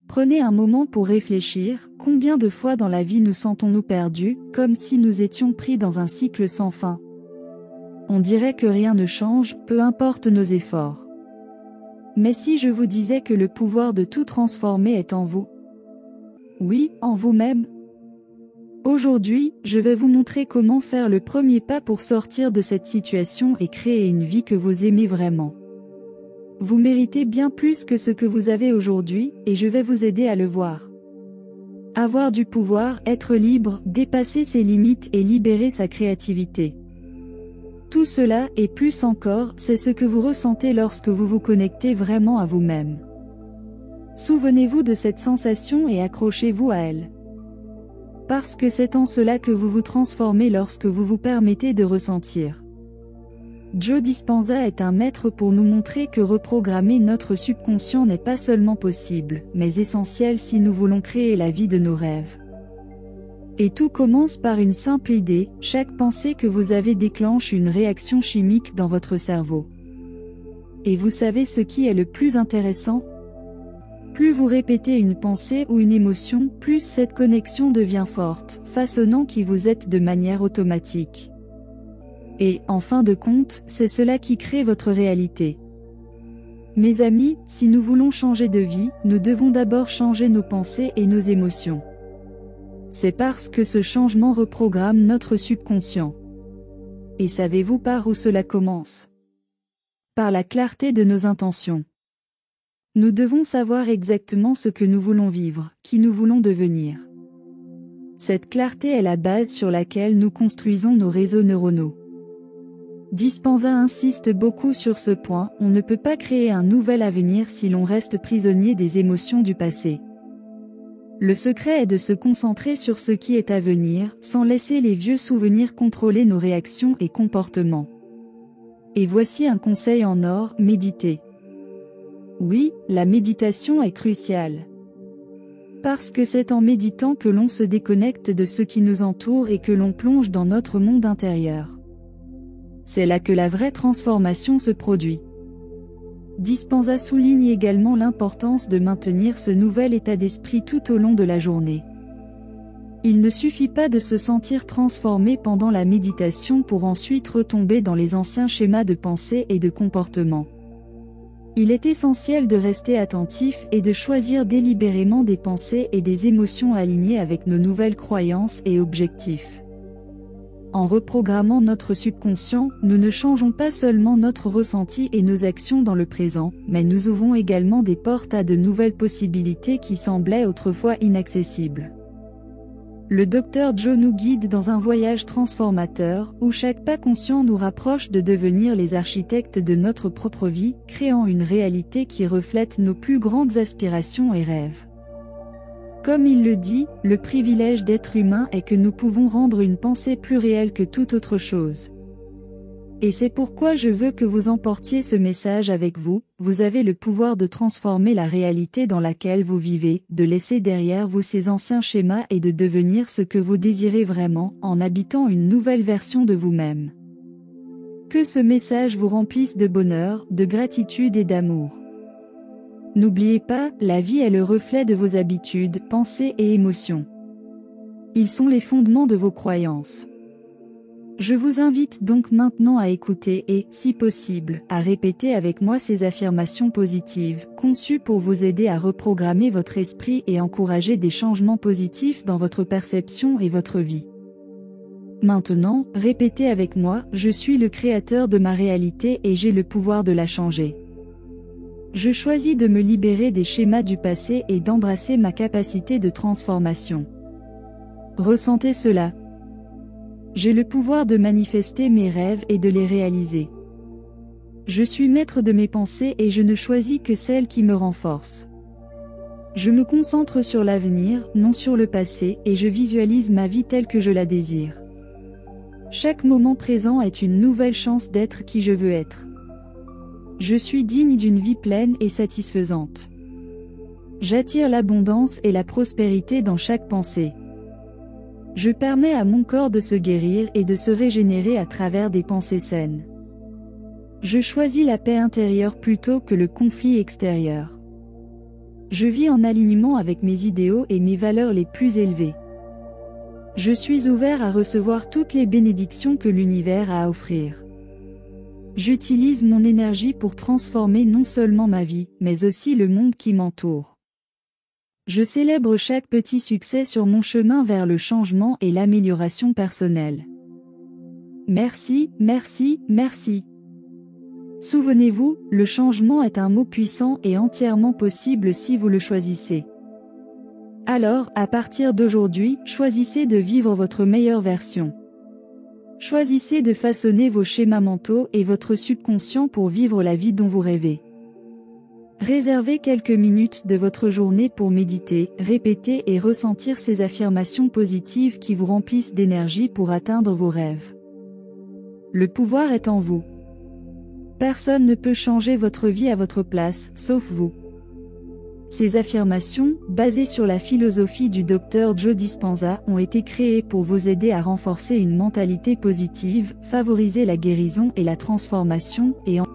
Prenez un moment pour réfléchir, combien de fois dans la vie nous sentons-nous perdus, comme si nous étions pris dans un cycle sans fin. On dirait que rien ne change, peu importe nos efforts. Mais si je vous disais que le pouvoir de tout transformer est en vous? Oui, en vous-même. Aujourd'hui, je vais vous montrer comment faire le premier pas pour sortir de cette situation et créer une vie que vous aimez vraiment. Vous méritez bien plus que ce que vous avez aujourd'hui, et je vais vous aider à le voir. Avoir du pouvoir, être libre, dépasser ses limites et libérer sa créativité. Tout cela, et plus encore, c'est ce que vous ressentez lorsque vous vous connectez vraiment à vous-même. Souvenez-vous de cette sensation et accrochez-vous à elle. Parce que c'est en cela que vous vous transformez lorsque vous vous permettez de ressentir. Joe Dispenza est un maître pour nous montrer que reprogrammer notre subconscient n'est pas seulement possible, mais essentiel si nous voulons créer la vie de nos rêves. Et tout commence par une simple idée, chaque pensée que vous avez déclenche une réaction chimique dans votre cerveau. Et vous savez ce qui est le plus intéressant? Plus vous répétez une pensée ou une émotion, plus cette connexion devient forte, façonnant qui vous êtes de manière automatique. Et, en fin de compte, c'est cela qui crée votre réalité. Mes amis, si nous voulons changer de vie, nous devons d'abord changer nos pensées et nos émotions. C'est parce que ce changement reprogramme notre subconscient. Et savez-vous par où cela commence? Par la clarté de nos intentions. Nous devons savoir exactement ce que nous voulons vivre, qui nous voulons devenir. Cette clarté est la base sur laquelle nous construisons nos réseaux neuronaux. Dispenza insiste beaucoup sur ce point, on ne peut pas créer un nouvel avenir si l'on reste prisonnier des émotions du passé. Le secret est de se concentrer sur ce qui est à venir, sans laisser les vieux souvenirs contrôler nos réactions et comportements. Et voici un conseil en or, méditez. Oui, la méditation est cruciale. Parce que c'est en méditant que l'on se déconnecte de ce qui nous entoure et que l'on plonge dans notre monde intérieur. C'est là que la vraie transformation se produit. Dispenza souligne également l'importance de maintenir ce nouvel état d'esprit tout au long de la journée. Il ne suffit pas de se sentir transformé pendant la méditation pour ensuite retomber dans les anciens schémas de pensée et de comportement. Il est essentiel de rester attentif et de choisir délibérément des pensées et des émotions alignées avec nos nouvelles croyances et objectifs. En reprogrammant notre subconscient, nous ne changeons pas seulement notre ressenti et nos actions dans le présent, mais nous ouvrons également des portes à de nouvelles possibilités qui semblaient autrefois inaccessibles. Le Dr Joe nous guide dans un voyage transformateur, où chaque pas conscient nous rapproche de devenir les architectes de notre propre vie, créant une réalité qui reflète nos plus grandes aspirations et rêves. Comme il le dit, le privilège d'être humain est que nous pouvons rendre une pensée plus réelle que toute autre chose. Et c'est pourquoi je veux que vous emportiez ce message avec vous, vous avez le pouvoir de transformer la réalité dans laquelle vous vivez, de laisser derrière vous ces anciens schémas et de devenir ce que vous désirez vraiment, en habitant une nouvelle version de vous-même. Que ce message vous remplisse de bonheur, de gratitude et d'amour. N'oubliez pas, la vie est le reflet de vos habitudes, pensées et émotions. Ils sont les fondements de vos croyances. Je vous invite donc maintenant à écouter et, si possible, à répéter avec moi ces affirmations positives, conçues pour vous aider à reprogrammer votre esprit et encourager des changements positifs dans votre perception et votre vie. Maintenant, répétez avec moi, je suis le créateur de ma réalité et j'ai le pouvoir de la changer. Je choisis de me libérer des schémas du passé et d'embrasser ma capacité de transformation. Ressentez cela. J'ai le pouvoir de manifester mes rêves et de les réaliser. Je suis maître de mes pensées et je ne choisis que celles qui me renforcent. Je me concentre sur l'avenir, non sur le passé, et je visualise ma vie telle que je la désire. Chaque moment présent est une nouvelle chance d'être qui je veux être. Je suis digne d'une vie pleine et satisfaisante. J'attire l'abondance et la prospérité dans chaque pensée. Je permets à mon corps de se guérir et de se régénérer à travers des pensées saines. Je choisis la paix intérieure plutôt que le conflit extérieur. Je vis en alignement avec mes idéaux et mes valeurs les plus élevées. Je suis ouvert à recevoir toutes les bénédictions que l'univers a à offrir. J'utilise mon énergie pour transformer non seulement ma vie, mais aussi le monde qui m'entoure. Je célèbre chaque petit succès sur mon chemin vers le changement et l'amélioration personnelle. Merci, merci, merci. Souvenez-vous, le changement est un mot puissant et entièrement possible si vous le choisissez. Alors, à partir d'aujourd'hui, choisissez de vivre votre meilleure version. Choisissez de façonner vos schémas mentaux et votre subconscient pour vivre la vie dont vous rêvez. Réservez quelques minutes de votre journée pour méditer, répéter et ressentir ces affirmations positives qui vous remplissent d'énergie pour atteindre vos rêves. Le pouvoir est en vous. Personne ne peut changer votre vie à votre place, sauf vous. Ces affirmations, basées sur la philosophie du Dr Joe Dispenza, ont été créées pour vous aider à renforcer une mentalité positive, favoriser la guérison et la transformation, et en